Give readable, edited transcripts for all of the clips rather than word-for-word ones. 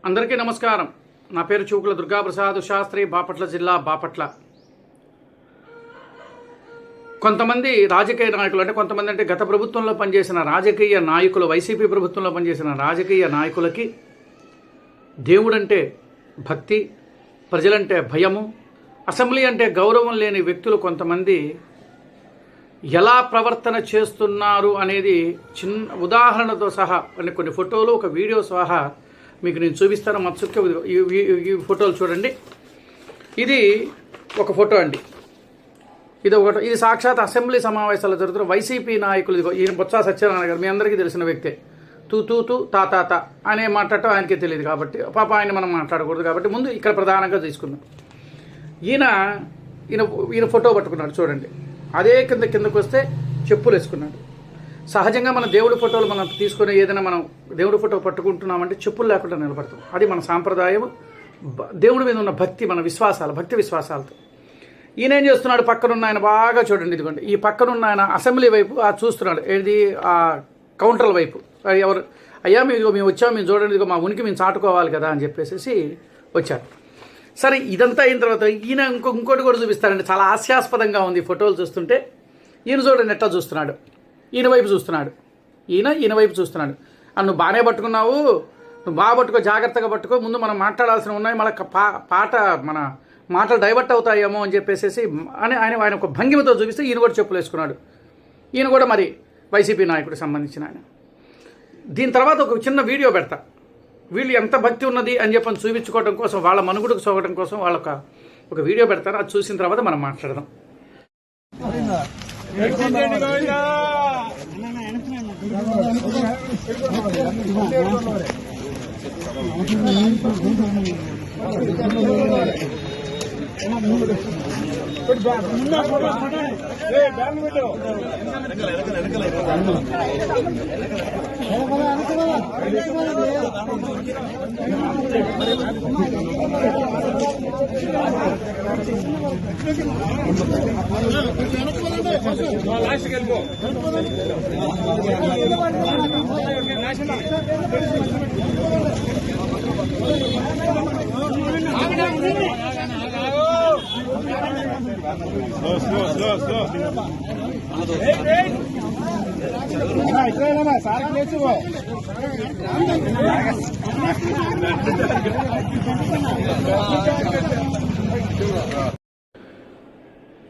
అందరికీ నమస్కారం. నా పేరు చూకుల దుర్గాప్రసాద్ శాస్త్రి, బాపట్ల జిల్లా, బాపట్ల. కొంతమంది రాజకీయ నాయకులు కొంతమంది గత ప్రభుత్వంలో పనిచేసిన రాజకీయ నాయకులు, వైసీపీ ప్రభుత్వంలో పనిచేసిన రాజకీయ నాయకులకి దేవుడంటే భక్తి, ప్రజలంటే భయము, అసెంబ్లీ అంటే గౌరవం లేని వ్యక్తులు కొంతమంది ఎలా ప్రవర్తన చేస్తున్నారు అనేది చిన్న ఉదాహరణతో సహా కొన్ని ఫోటోలు, ఒక వీడియో సహా మీకు నేను చూపిస్తాను. మత్సుక్క ఈ ఫోటోలు చూడండి. ఇది ఒక ఫోటో అండి. ఇది సాక్షాత్ అసెంబ్లీ సమావేశాలు జరుగుతున్న వైసీపీ నాయకులు. ఈయన బొత్స సత్యనారాయణ గారు, మీ అందరికీ తెలిసిన వ్యక్తే. తూ తా అనే మాట్లాడటం ఆయనకే తెలియదు కాబట్టి పాప ఆయన మనం మాట్లాడకూడదు కాబట్టి ముందు ఇక్కడ ప్రధానంగా తీసుకుందాం. ఈయన ఫోటో పట్టుకున్నాడు చూడండి. అదే కిందకు వస్తే చెప్పులు వేసుకున్నాడు. సహజంగా మన దేవుడి ఫోటోలు మనం తీసుకుని ఏదైనా మనం దేవుడి ఫోటో పట్టుకుంటున్నామంటే చెప్పులు లేకుండా నిలబడతాం. అది మన సాంప్రదాయం, దేవుడి మీద ఉన్న భక్తి, మన విశ్వాసాలు, భక్తి విశ్వాసాలతో. ఈయన ఏం చేస్తున్నాడు, పక్కనున్న ఆయన బాగా చూడండి. ఇదిగోండి, ఈ పక్కనున్న ఆయన అసెంబ్లీ వైపు చూస్తున్నాడు. ఏది ఆ కౌంటర్ల వైపు. ఎవరు అయ్యా మేము వచ్చాము, మేము చూడండి, ఇదిగో మా ఉనికి మేము చాటుకోవాలి కదా అని చెప్పేసి వచ్చారు. సరే, ఇదంతా అయిన తర్వాత ఈయన ఇంకోటి కూడా చూపిస్తారండి. చాలా హాస్యాస్పదంగా ఉంది ఫోటోలు చూస్తుంటే. ఈయన చూడండి ఎట్లా చూస్తున్నాడు, ఈయన వైపు చూస్తున్నాడు. ఈయన వైపు చూస్తున్నాడు. నువ్వు బాగానే పట్టుకున్నావు, నువ్వు బాగా పట్టుకో, జాగ్రత్తగా పట్టుకో, ముందు మనం మాట్లాడాల్సిన ఉన్నాయి, మళ్ళీ మన మాటలు డైవర్ట్ అవుతాయేమో అని చెప్పేసి ఆయన ఒక భంగిమతో చూపిస్తే ఈయన కూడా చెప్పులు వేసుకున్నాడు. ఈయన కూడా మరి వైసీపీ నాయకుడికి సంబంధించిన ఆయన. దీని తర్వాత ఒక చిన్న వీడియో పెడతా. వీళ్ళు ఎంత భక్తి ఉన్నది అని చెప్పని చూపించుకోవడం కోసం, వాళ్ళ మనుగుడుకు సోగడం కోసం వాళ్ళొక వీడియో పెడతారు. అది చూసిన తర్వాత మనం మాట్లాడదాం.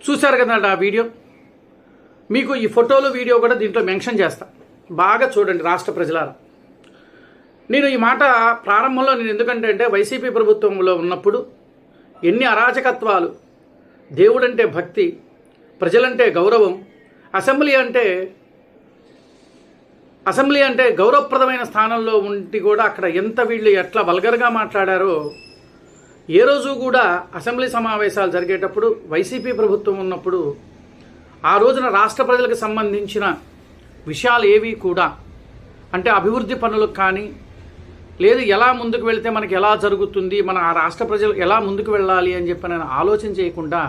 చూశారు కదండి ఆ వీడియో. మీకు ఈ ఫోటోలు, వీడియో కూడా దీంట్లో మెన్షన్ చేస్తా. బాగా చూడండి రాష్ట్ర ప్రజలారా. నేను ఈ మాట ప్రారంభంలో ఎందుకంటే వైసీపీ ప్రభుత్వంలో ఉన్నప్పుడు ఎన్ని అరాచకత్వాలు, దేవుడంటే భక్తి, ప్రజలంటే గౌరవం, అసెంబ్లీ అంటే గౌరవప్రదమైన స్థానంలో ఉండి కూడా అక్కడ వీళ్ళు ఎట్లా వల్గర్గా మాట్లాడారో, ఏ రోజు కూడా అసెంబ్లీ సమావేశాలు జరిగేటప్పుడు వైసీపీ ప్రభుత్వం ఉన్నప్పుడు ఆ రోజున రాష్ట్ర ప్రజలకు సంబంధించిన విషయాలు ఏవి కూడా, అంటే అభివృద్ధి పనులకు కానీ, లేదు ఎలా ముందుకు వెళితే మనకి ఎలా జరుగుతుంది, మన ఆ రాష్ట్ర ప్రజలు ఎలా ముందుకు వెళ్ళాలి అని చెప్పి నేను ఆలోచన చేయకుండా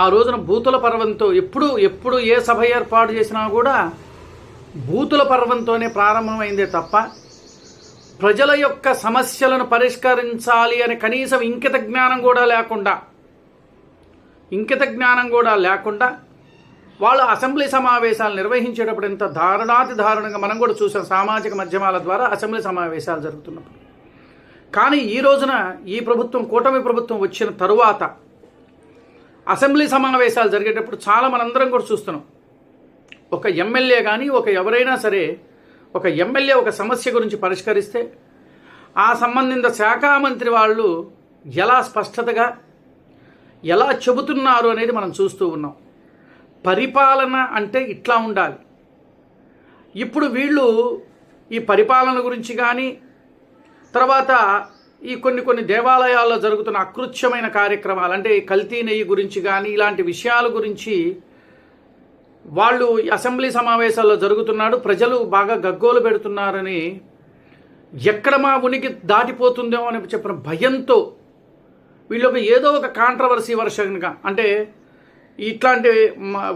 ఆ రోజున బూతుల పర్వంతో ఎప్పుడు ఏ సభ ఏర్పాటు చేసినా కూడా బూతుల పర్వంతోనే ప్రారంభమైందే తప్ప ప్రజల యొక్క సమస్యలను పరిష్కరించాలి అనే కనీసం ఇంకిత జ్ఞానం కూడా లేకుండా వాళ్ళు అసెంబ్లీ సమావేశాలు నిర్వహించేటప్పుడు ఎంత దారుణంగా మనం కూడా చూసాం సామాజిక మాధ్యమాల ద్వారా అసెంబ్లీ సమావేశాలు జరుగుతున్నప్పుడు. కానీ ఈ రోజున ఈ ప్రభుత్వం, కూటమి ప్రభుత్వం వచ్చిన తరువాత అసెంబ్లీ సమావేశాలు జరిగేటప్పుడు చాలా మనందరం కూడా చూస్తున్నాం. ఒక ఎమ్మెల్యే కానీ ఎవరైనా సరే, ఒక ఎమ్మెల్యే ఒక సమస్య గురించి పరిష్కరిస్తే ఆ సంబంధిత శాఖ మంత్రి వాళ్ళు ఎలా స్పష్టతగా ఎలా చెబుతున్నారు అనేది మనం చూస్తూ ఉన్నాం. పరిపాలన అంటే ఇట్లా ఉండాలి. ఇప్పుడు వీళ్ళు ఈ పరిపాలన గురించి కానీ, తర్వాత ఈ కొన్ని దేవాలయాల్లో జరుగుతున్న అకృత్యమైన కార్యక్రమాలు, అంటే కల్తీ నెయ్యి గురించి కానీ, ఇలాంటి విషయాల గురించి వాళ్ళు అసెంబ్లీ సమావేశాల్లో జరుగుతున్నాడు, ప్రజలు బాగా గగ్గోలు పెడుతున్నారని, ఎక్కడ మా ఉనికి దాటిపోతుందేమో అని చెప్పిన భయంతో వీళ్ళకి ఏదో ఒక కాంట్రవర్సీ వర్షంగా, అంటే ఇట్లాంటి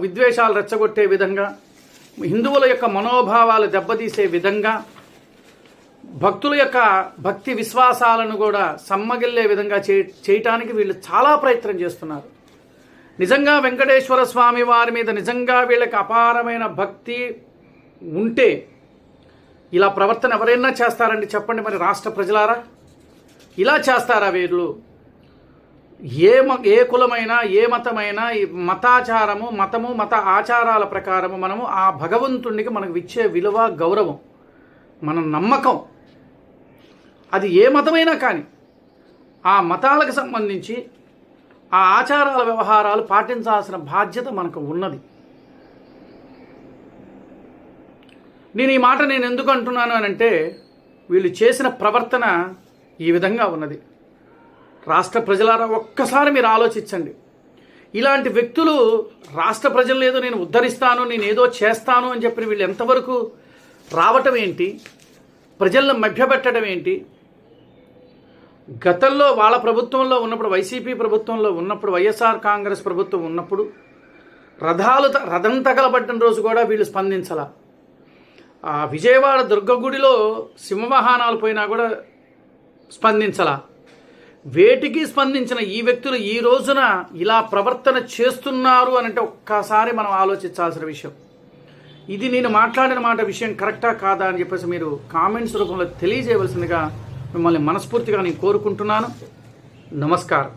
విద్వేషాలు రెచ్చగొట్టే విధంగా, హిందువుల యొక్క మనోభావాలు దెబ్బతీసే విధంగా భక్తుల యొక్క భక్తి విశ్వాసాలను కూడా సమ్మగిల్లే విధంగా చేయటానికి వీళ్ళు చాలా ప్రయత్నం చేస్తున్నారు. నిజంగా వెంకటేశ్వర స్వామి వారి మీద నిజంగా వీళ్ళకి అపారమైన భక్తి ఉంటే ఇలా ప్రవర్తన ఎవరైనా చేస్తారండి చెప్పండి? మరి రాష్ట్ర ప్రజలారా, ఇలా చేస్తారా వీళ్ళు? ఏ కులమైనా ఏ మతమైనా ఈ మతాచారము మత ఆచారాల ప్రకారము మనము ఆ భగవంతుడికి మనకు ఇచ్చే విలువ గౌరవం మన నమ్మకం అది ఏ మతమైనా కానీ ఆ మతాలకు సంబంధించి ఆ ఆచారాల వ్యవహారాలు పాటించాల్సిన బాధ్యత మనకు ఉన్నది. నేను ఈ మాట ఎందుకు అంటున్నాను అని అంటే వీళ్ళు చేసిన ప్రవర్తన ఈ విధంగా ఉన్నది. రాష్ట్ర ప్రజలారా ఒక్కసారి మీరు ఆలోచించండి. ఇలాంటి వ్యక్తులు రాష్ట్ర ప్రజలను ఏదో నేను ఉద్ధరిస్తాను, నేను ఏదో చేస్తాను అని చెప్పి వీళ్ళు ఎంతవరకు రావటం ఏంటి? ప్రజలను మభ్యపెట్టడం ఏంటి? గతంలో వాళ్ళ ప్రభుత్వంలో ఉన్నప్పుడు, వైసీపీ ప్రభుత్వంలో ఉన్నప్పుడు, వైఎస్ఆర్ కాంగ్రెస్ ప్రభుత్వం ఉన్నప్పుడు రథం తగలబడ్డిన రోజు కూడా వీళ్ళు స్పందించాల. ఆ విజయవాడ దుర్గగుడిలో సింహవాహనాలు పోయినా కూడా స్పందించాల. వేటికి స్పందించిన ఈ వ్యక్తులు ఈ రోజున ఇలా ప్రవర్తన చేస్తున్నారు అని అంటే ఒక్కసారి మనం ఆలోచించాల్సిన విషయం. ఇది నేను మాట్లాడిన విషయం కరెక్టా కాదా అని చెప్పేసి మీరు కామెంట్స్ రూపంలో తెలియజేయవలసిందిగా మిమ్మల్ని మనస్ఫూర్తిగా నేను కోరుకుంటున్నాను. నమస్కారం.